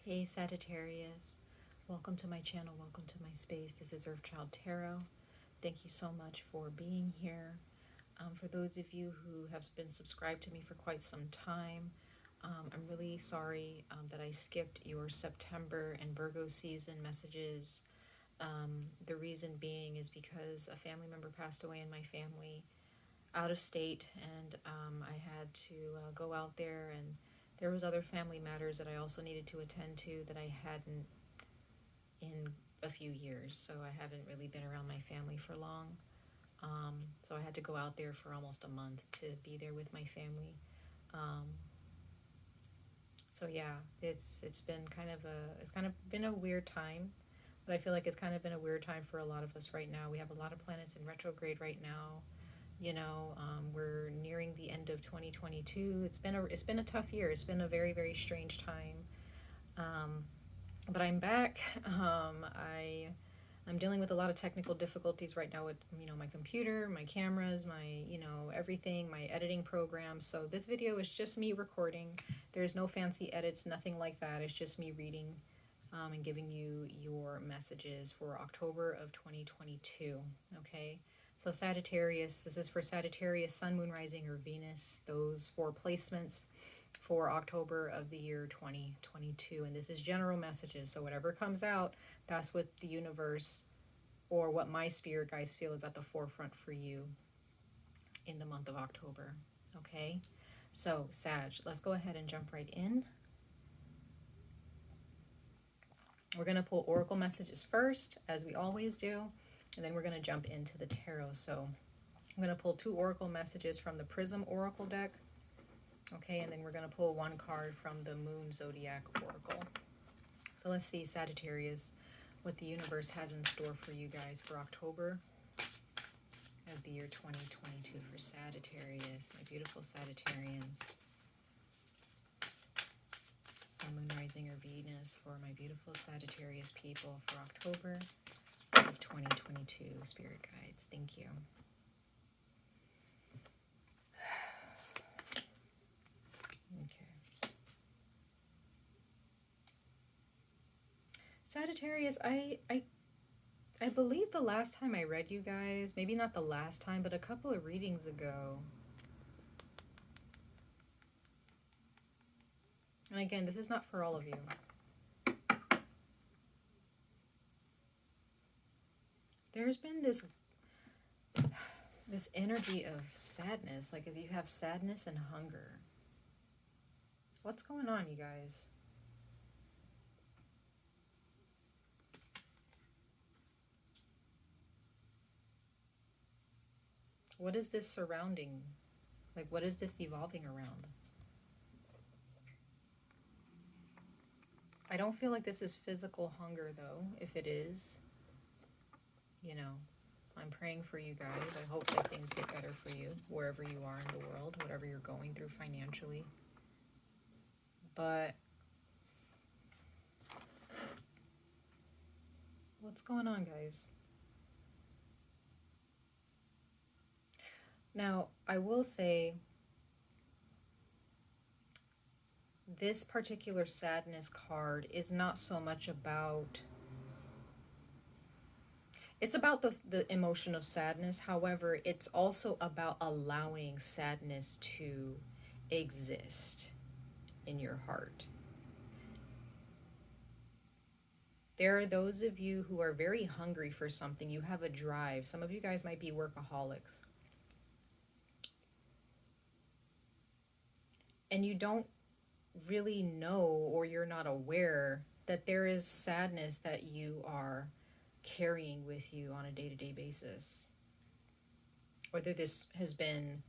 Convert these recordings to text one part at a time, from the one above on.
Hey Sagittarius, welcome to my channel, welcome to my space. This is Earthchild Tarot. Thank you so much for being here. For those of you who have been subscribed to me for quite some time, I'm really sorry that I skipped your September and Virgo season messages. The reason being is because a family member passed away in my family out of state, and I had to go out there, and there was other family matters that I also needed to attend to that I hadn't in a few years. So I haven't really been around my family for long. So I had to go out there for almost a month to be there with my family. So yeah, it's been kind of been a weird time, but I feel like it's kind of been a weird time for a lot of us right now. We have a lot of planets in retrograde right now. You know, we're nearing the end of 2022. It's been a tough year. It's been a very, very strange time. But I'm back. I'm dealing with a lot of technical difficulties right now with, my computer, my cameras, my, everything, my editing program. So this video is just me recording. There's no fancy edits, nothing like that. It's just me reading and giving you your messages for October of 2022. Okay. So Sagittarius, this is for Sagittarius, Sun, Moon, Rising, or Venus, those 4 placements for October of the year 2022. And this is general messages. So whatever comes out, that's what the universe or what my spirit guides feel is at the forefront for you in the month of October. Okay? So Sag, let's go ahead and jump right in. We're going to pull oracle messages first, as we always do. And then we're going to jump into the tarot. So I'm going to pull 2 oracle messages from the Prism Oracle deck. Okay, and then we're going to pull 1 card from the Moon Zodiac Oracle. So let's see, Sagittarius, what the universe has in store for you guys for October of the year 2022 for Sagittarius, my beautiful Sagittarians. Sun, Moon, Rising, or Venus for my beautiful Sagittarius people for October of 2022, Spirit Guides. Thank you. Okay. Sagittarius, I believe the last time I read you guys, maybe not the last time, but a couple of readings ago. And again, this is not for all of you. There's been this energy of sadness, like as you have sadness and hunger. What's going on, you guys? What is this surrounding? Like, what is this evolving around? I don't feel like this is physical hunger, though. If it is, I'm praying for you guys. I hope that things get better for you, wherever you are in the world, whatever you're going through financially. But what's going on, guys? Now, I will say this particular sadness card is not so much about... It's about the emotion of sadness. However, it's also about allowing sadness to exist in your heart. There are those of you who are very hungry for something. You have a drive. Some of you guys might be workaholics. And you don't really know, or you're not aware that there is sadness that you are carrying with you on a day-to-day basis. Whether this has been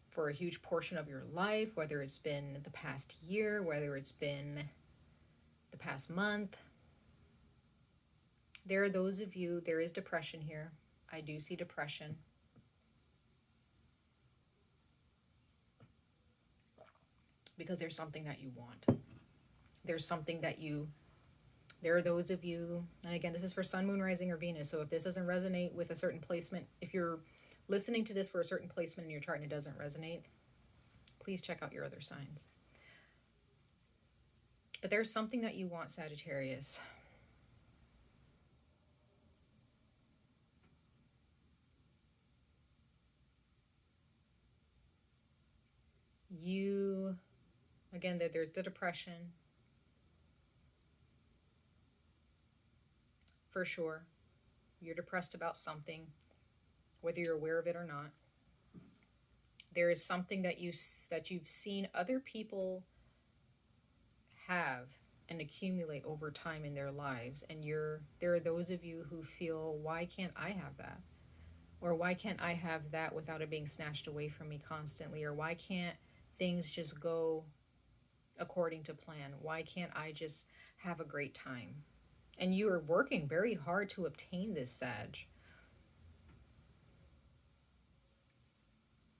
for a huge portion of your life, whether it's been the past year, whether it's been the past month. There are those of you, there is depression here. I do see depression. Because there's something that you want. There's something that there are those of you, and again, this is for Sun, Moon, Rising, or Venus. So if this doesn't resonate with a certain placement, if you're listening to this for a certain placement in your chart and it doesn't resonate, please check out your other signs. But there's something that you want, Sagittarius. You, again, there's the depression. For sure. You're depressed about something, whether you're aware of it or not. There is something that you've seen other people have and accumulate over time in their lives, and there are those of you who feel, why can't I have that? Or why can't I have that without it being snatched away from me constantly? Or why can't things just go according to plan? Why can't I just have a great time? And you are working very hard to obtain this, Sag.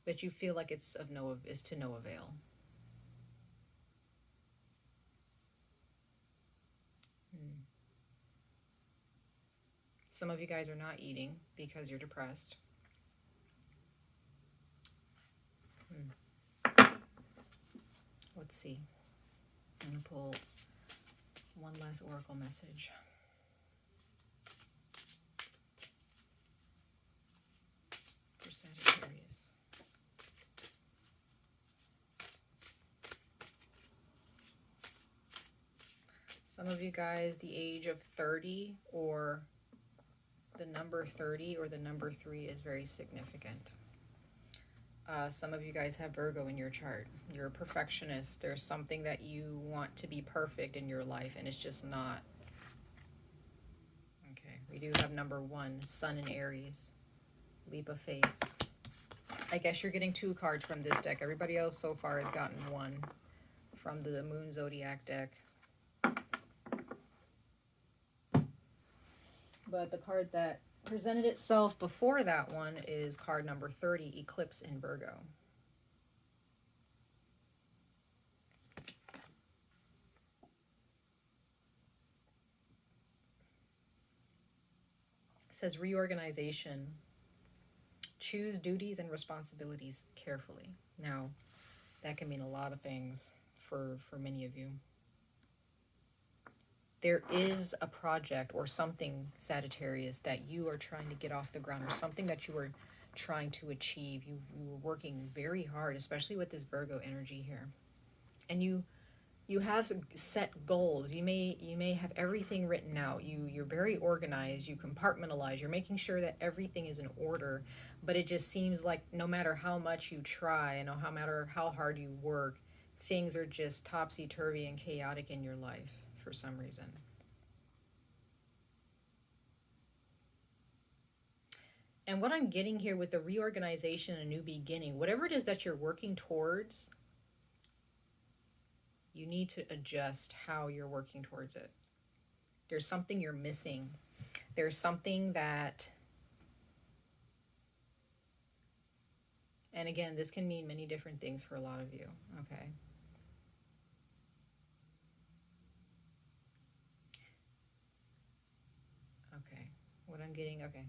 But you feel like it's to no avail. Some of you guys are not eating because you're depressed. Let's see. I'm going to pull one last oracle message. For Sagittarius. Some of you guys, the age of 30 or the number 30 or the number 3 is very significant. Some of you guys have Virgo in your chart. You're a perfectionist. There's something that you want to be perfect in your life, and it's just not. Okay, we do have number 1, Sun in Aries, leap of faith. I guess you're getting 2 cards from this deck. Everybody else so far has gotten 1 from the Moon Zodiac deck. But the card that presented itself before that one is card number 30, Eclipse in Virgo. It says reorganization. Choose duties and responsibilities carefully. Now, that can mean a lot of things for many of you. There is a project or something, Sagittarius, that you are trying to get off the ground, or something that you are trying to achieve. You were working very hard, especially with this Virgo energy here. And you have set goals. You may have everything written out. You're very organized. You compartmentalize. You're making sure that everything is in order. But it just seems like no matter how much you try and no matter how hard you work, things are just topsy-turvy and chaotic in your life for some reason. And what I'm getting here with the reorganization and a new beginning, whatever it is that you're working towards, you need to adjust how you're working towards it. There's something you're missing. There's something that, and again, this can mean many different things for a lot of you, okay? Okay, what I'm getting, okay.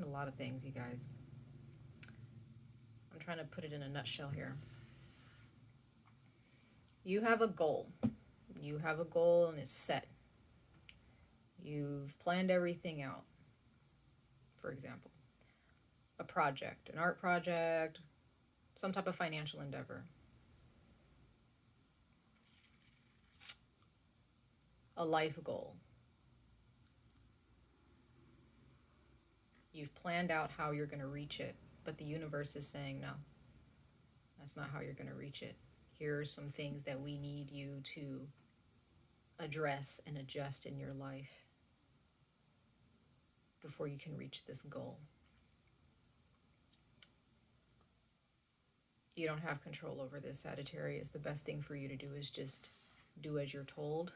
A lot of things, you guys. I'm trying to put it in a nutshell here. You have a goal. You have a goal and it's set. You've planned everything out. For example, a project, an art project, some type of financial endeavor. A life goal. You've planned out how you're going to reach it, but the universe is saying, no, that's not how you're going to reach it. Here are some things that we need you to address and adjust in your life before you can reach this goal. You don't have control over this, Sagittarius. The best thing for you to do is just do as you're told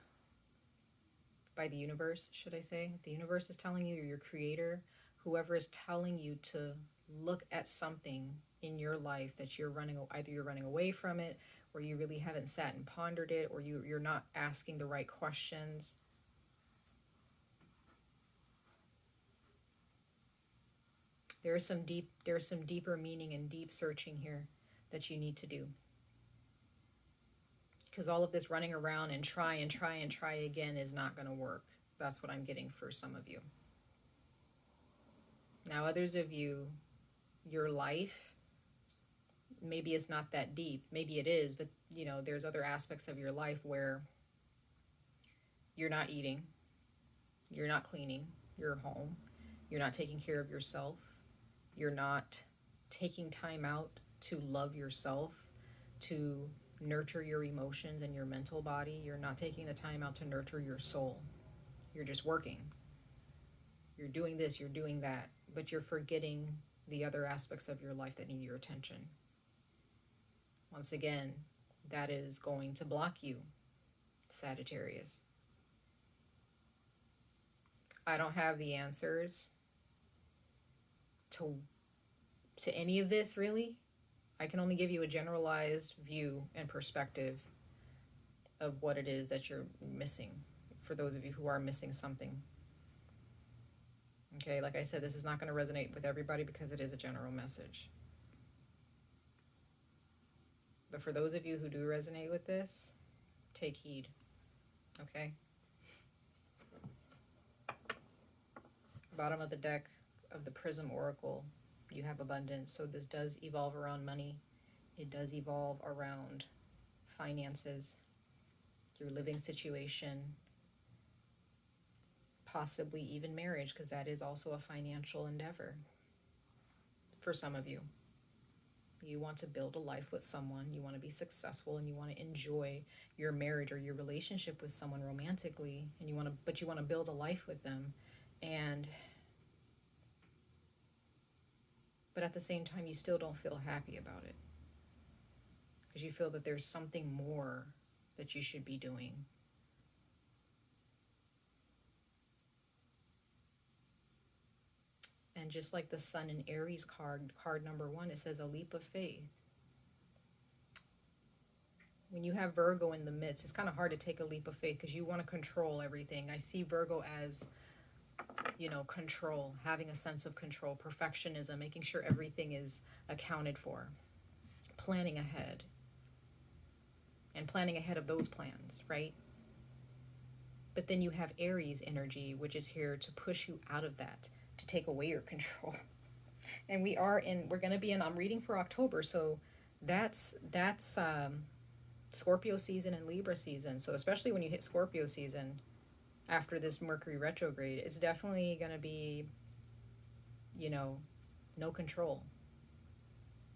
by the universe, should I say. The universe is telling you, you're your creator. Whoever is telling you to look at something in your life that you're either you're running away from it, or you really haven't sat and pondered it, or you're not asking the right questions. There's some deeper meaning and deep searching here that you need to do. Because all of this running around and try and try and try again is not going to work. That's what I'm getting for some of you. Now, others of you, your life, maybe it's not that deep. Maybe it is, but you know, there's other aspects of your life where you're not eating, you're not cleaning your home, you're not taking care of yourself, you're not taking time out to love yourself, to nurture your emotions and your mental body. You're not taking the time out to nurture your soul. You're just working. You're doing this, you're doing that, but you're forgetting the other aspects of your life that need your attention. Once again, that is going to block you, Sagittarius. I don't have the answers to any of this, really. I can only give you a generalized view and perspective of what it is that you're missing, for those of you who are missing something. Okay, like I said, this is not going to resonate with everybody because it is a general message. But for those of you who do resonate with this, take heed, okay? Bottom of the deck of the Prism Oracle, you have abundance. So this does evolve around money. It does evolve around finances, your living situation, possibly even marriage, because that is also a financial endeavor for some of you. You want to build a life with someone, you want to be successful, and you want to enjoy your marriage or your relationship with someone romantically, and you want to build a life with them, but at the same time you still don't feel happy about it because you feel that there's something more that you should be doing. And just like the Sun in Aries card number 1, it says a leap of faith. When you have Virgo in the midst, it's kind of hard to take a leap of faith because you want to control everything. I see Virgo as, you know, control, having a sense of control, perfectionism, making sure everything is accounted for, planning ahead, and planning ahead of those plans, right? But then you have Aries energy, which is here to push you out of that, to take away your control. And we're going to be in, I'm reading for October, so that's Scorpio season and Libra season. So especially when you hit Scorpio season, after this Mercury retrograde, it's definitely going to be, you know, no control.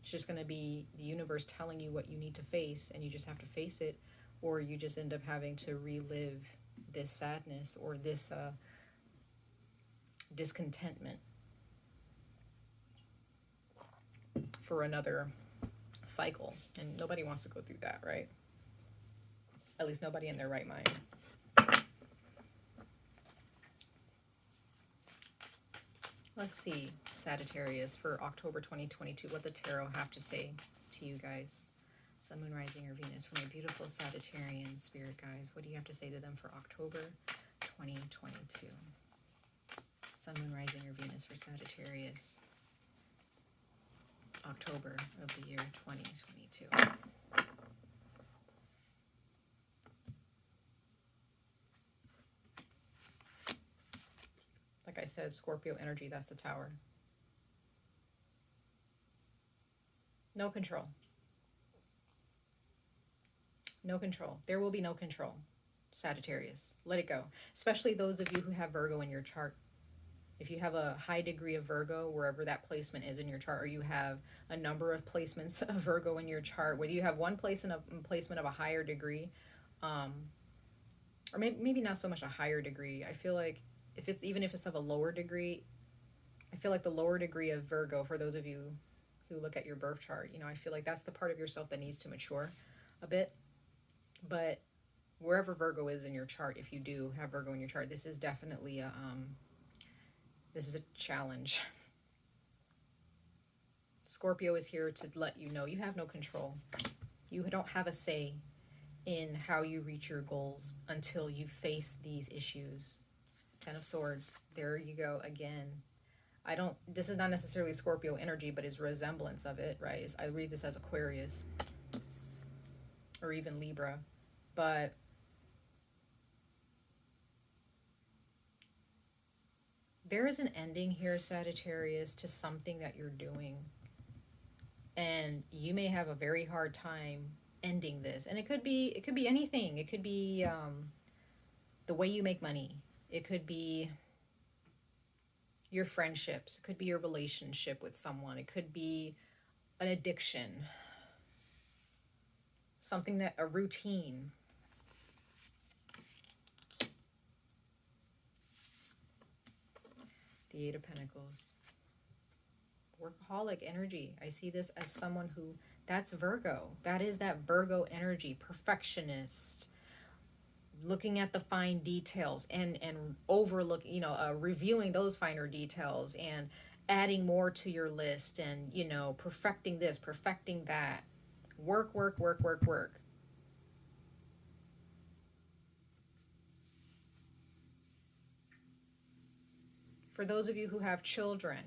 It's just going to be the universe telling you what you need to face, and you just have to face it, or you just end up having to relive this sadness or this discontentment for another cycle. And nobody wants to go through that, right? At least nobody in their right mind. Let's see, Sagittarius, for October 2022, what the tarot have to say to you guys. Sun, Moon, Rising, or Venus, for my beautiful Sagittarian spirit guys. What do you have to say to them for October 2022? Sun, Moon, Rising, or Venus for Sagittarius, October of the year 2022. Like I said, Scorpio energy, that's the Tower. No control. No control. There will be no control, Sagittarius. Let it go. Especially those of you who have Virgo in your chart. If you have a high degree of Virgo, wherever that placement is in your chart, or you have a number of placements of Virgo in your chart, whether you have one placement of a higher degree, or maybe not so much a higher degree. I feel like if it's of a lower degree, I feel like the lower degree of Virgo, for those of you who look at your birth chart, you know, I feel like that's the part of yourself that needs to mature a bit. But wherever Virgo is in your chart, if you do have Virgo in your chart, this is definitely a challenge. Scorpio is here to let you know you have no control. You don't have a say in how you reach your goals until you face these issues. Ten of Swords. There you go again. This is not necessarily Scorpio energy, but is resemblance of it, right? I read this as Aquarius or even Libra. but there is an ending here, Sagittarius, to something that you're doing. And you may have a very hard time ending this. And it could be anything. It could be the way you make money. It could be your friendships. It could be your relationship with someone. It could be an addiction. Something that, a routine. The Eight of Pentacles. Workaholic energy. I see this as someone who, that's Virgo. That is that Virgo energy. Perfectionist. Looking at the fine details and overlooking, you know, reviewing those finer details and adding more to your list and, you know, perfecting this, perfecting that. Work, work, work, work, work. For those of you who have children,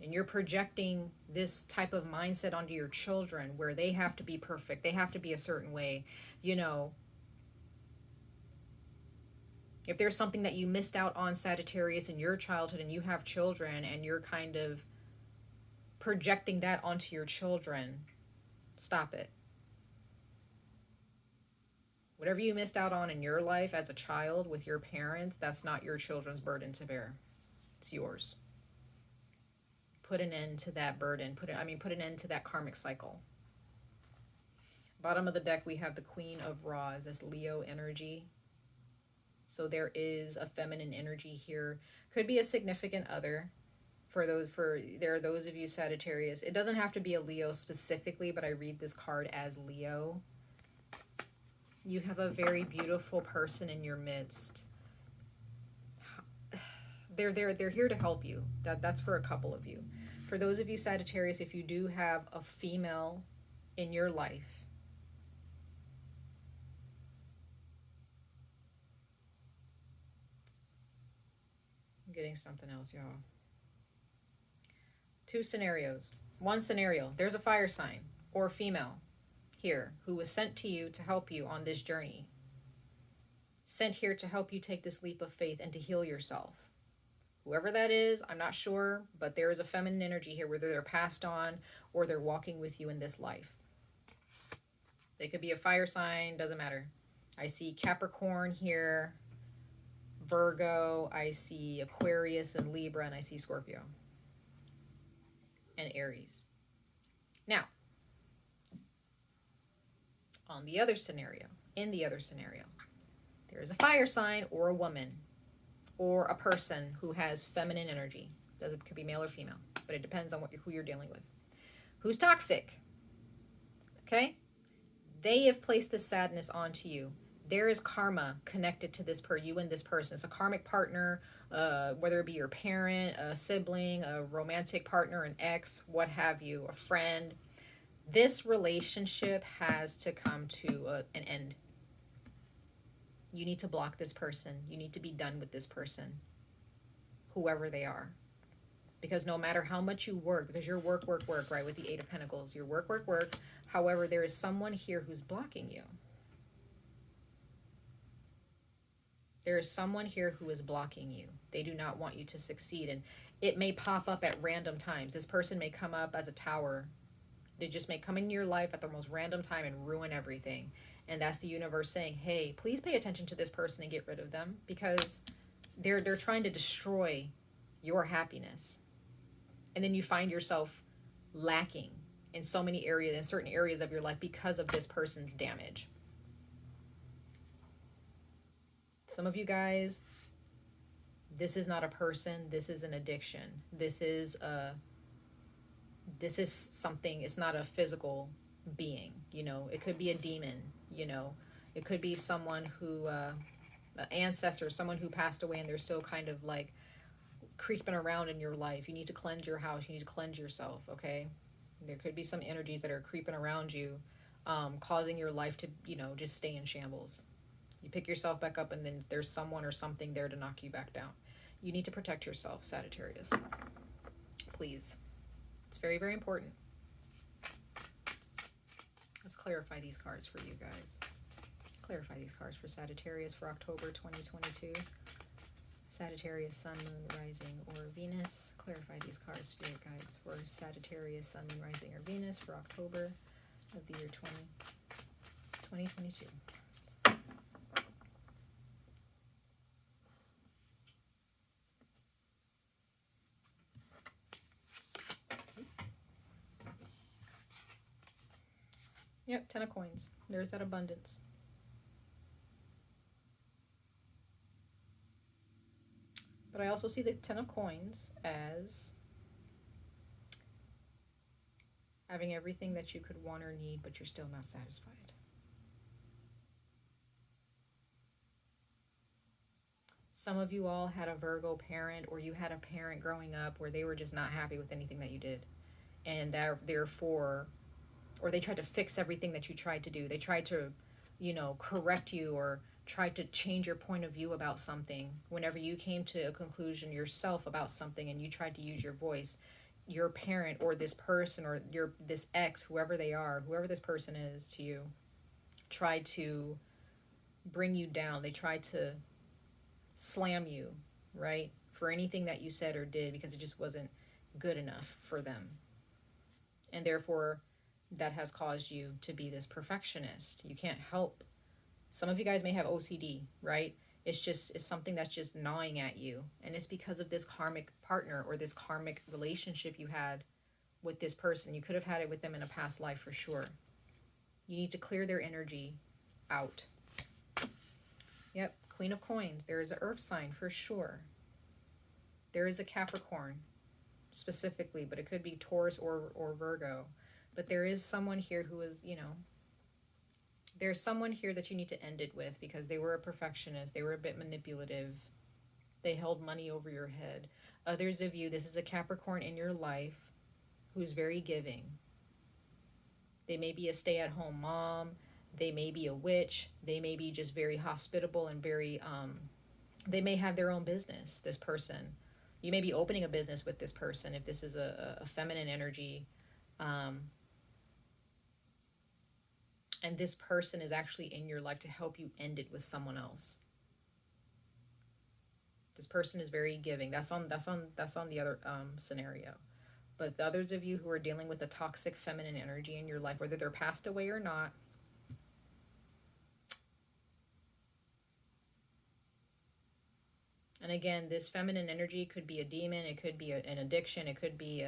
and you're projecting this type of mindset onto your children where they have to be perfect, they have to be a certain way, you know. If there's something that you missed out on, Sagittarius, in your childhood and you have children and you're kind of projecting that onto your children, stop it. Whatever you missed out on in your life as a child with your parents, that's not your children's burden to bear. It's yours. Put an end to that burden. Put an end to that karmic cycle. Bottom of the deck, we have the Queen of Rods. That's Leo energy. So there is a feminine energy here. Could be a significant other. There are those of you, Sagittarius. It doesn't have to be a Leo specifically, but I read this card as Leo. You have a very beautiful person in your midst. They're here to help you. That's for a couple of you. For those of you, Sagittarius, if you do have a female in your life, I'm getting something else, y'all. Two scenarios. One scenario, there's a fire sign or a female here who was sent to you to help you on this journey. Sent here to help you take this leap of faith and to heal yourself. Whoever that is, I'm not sure, but there is a feminine energy here, whether they're passed on or they're walking with you in this life. They could be a fire sign, doesn't matter. I see Capricorn here, Virgo, I see Aquarius and Libra, and I see Scorpio and Aries. Now, in the other scenario, there is a fire sign or a woman or a person who has feminine energy. It could be male or female, but it depends on who you're dealing with. Who's toxic? Okay? They have placed this sadness onto you. There is karma connected to you and this person. It's a karmic partner, whether it be your parent, a sibling, a romantic partner, an ex, what have you, a friend. This relationship has to come to an end. You need to block this person. You need to be done with this person, whoever they are. Because no matter how much you work, because you're work, right, with the Eight of Pentacles, you're work. However, there is someone here who's blocking you. There is someone here who is blocking you. They do not want you to succeed. And it may pop up at random times. This person may come up as a tower. They just may come into your life at the most random time and ruin everything. And that's the universe saying, hey, please pay attention to this person and get rid of them, because they're trying to destroy your happiness. And then you find yourself lacking in so many areas, in certain areas of your life, because of this person's damage. Some of you guys, this is not a person, this is an addiction. This is something, it's not a physical being, you know. It could be a demon, you know. It could be someone who, an ancestor, someone who passed away and they're still kind of like creeping around in your life. You need to cleanse your house, you need to cleanse yourself, okay? There could be some energies that are creeping around you, causing your life to, you know, just stay in shambles. You pick yourself back up and then there's someone or something there to knock you back down. You need to protect yourself, Sagittarius. Please. It's very, very important. Let's clarify these cards for you guys. clarify these cards for Sagittarius for October 2022. Sagittarius, Sun, Moon, Rising, or Venus. Clarify these cards, Spirit Guides, for Sagittarius, Sun, Moon, Rising, or Venus for October of the year 2022. Yep, 10 of coins. There's that abundance. But I also see the 10 of coins as having everything that you could want or need, but you're still not satisfied. Some of you all had a Virgo parent, or you had a parent growing up where they were just not happy with anything that you did. And therefore, or they tried to fix everything that you tried to do. They tried to, correct you, or tried to change your point of view about something. Whenever you came to a conclusion yourself about something and you tried to use your voice, your parent or this person or this ex, whoever they are, whoever this person is to you, tried to bring you down. They tried to slam you, right, for anything that you said or did, because it just wasn't good enough for them. And therefore, that has caused you to be this perfectionist. You can't help. Some of you guys may have OCD, right? It's something that's just gnawing at you. And it's because of this karmic partner or this karmic relationship you had with this person. You could have had it with them in a past life for sure. You need to clear their energy out. Yep, Queen of Coins. There is an earth sign for sure. There is a Capricorn specifically, but it could be Taurus or Virgo. But there is someone here who is, there's someone here that you need to end it with, because they were a perfectionist. They were a bit manipulative. They held money over your head. Others of you, this is a Capricorn in your life who's very giving. They may be a stay-at-home mom. They may be a witch. They may be just very hospitable and very, they may have their own business, this person. You may be opening a business with this person if this is a feminine energy. And this person is actually in your life to help you end it with someone else. This person is very giving. That's on the other scenario. But the others of you who are dealing with a toxic feminine energy in your life, whether they're passed away or not, and again, this feminine energy could be a demon, it could be an addiction, it could be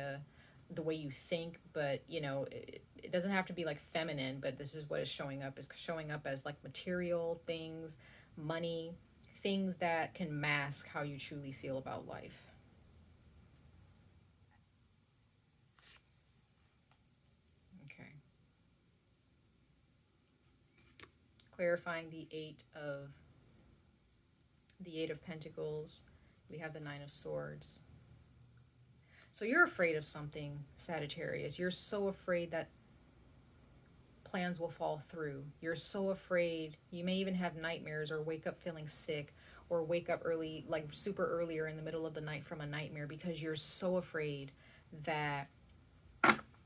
the way you think, but it doesn't have to be like feminine, but this is what is showing up as like material things, money, things that can mask how you truly feel about life. Okay. Clarifying the Eight of Pentacles. We have the Nine of Swords. So you're afraid of something, Sagittarius. You're so afraid that plans will fall through. You're so afraid. You may even have nightmares or wake up feeling sick or wake up early, like super early or in the middle of the night from a nightmare, because you're so afraid that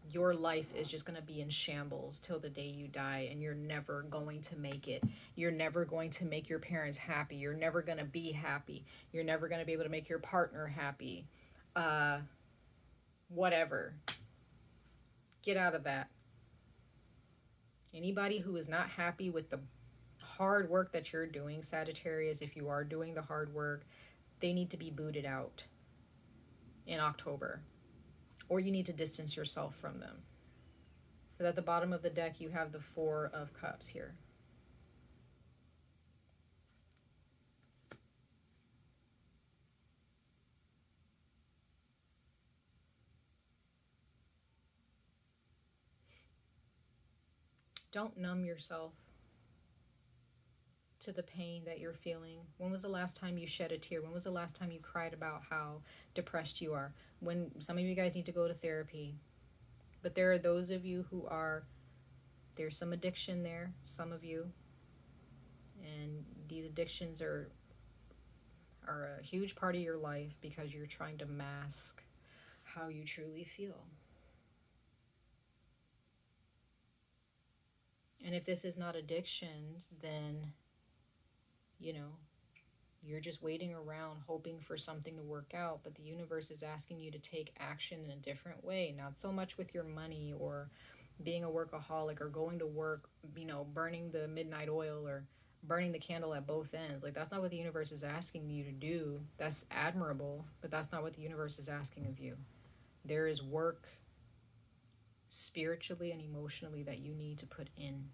your life is just going to be in shambles till the day you die, and you're never going to make it. You're never going to make your parents happy. You're never going to be happy. You're never going to be able to make your partner happy. Whatever. Get out of that. Anybody who is not happy with the hard work that you're doing, Sagittarius, if you are doing the hard work, they need to be booted out in October. Or you need to distance yourself from them. But at the bottom of the deck, you have the Four of Cups here. Don't numb yourself to the pain that you're feeling. When was the last time you shed a tear? When was the last time you cried about how depressed you are? When some of you guys need to go to therapy. But there are those of you who there's some addiction there, some of you. And these addictions are a huge part of your life because you're trying to mask how you truly feel. And if this is not addictions, then, you know, you're just waiting around hoping for something to work out. But the universe is asking you to take action in a different way. Not so much with your money or being a workaholic or going to work, you know, burning the midnight oil or burning the candle at both ends. Like, that's not what the universe is asking you to do. That's admirable, but that's not what the universe is asking of you. There is work spiritually and emotionally that you need to put in.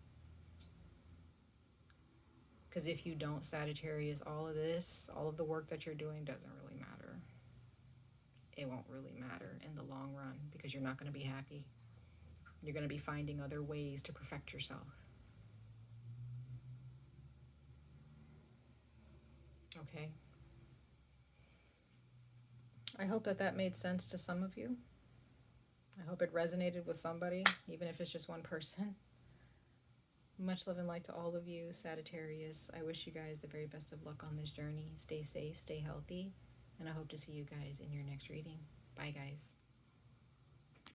Because if you don't, Sagittarius, all of this, all of the work that you're doing doesn't really matter. It won't really matter in the long run because you're not going to be happy. You're going to be finding other ways to perfect yourself. Okay? I hope that made sense to some of you. I hope it resonated with somebody, even if it's just one person. Much love and light to all of you, Sagittarius. I wish you guys the very best of luck on this journey. Stay safe, stay healthy, and I hope to see you guys in your next reading. Bye, guys.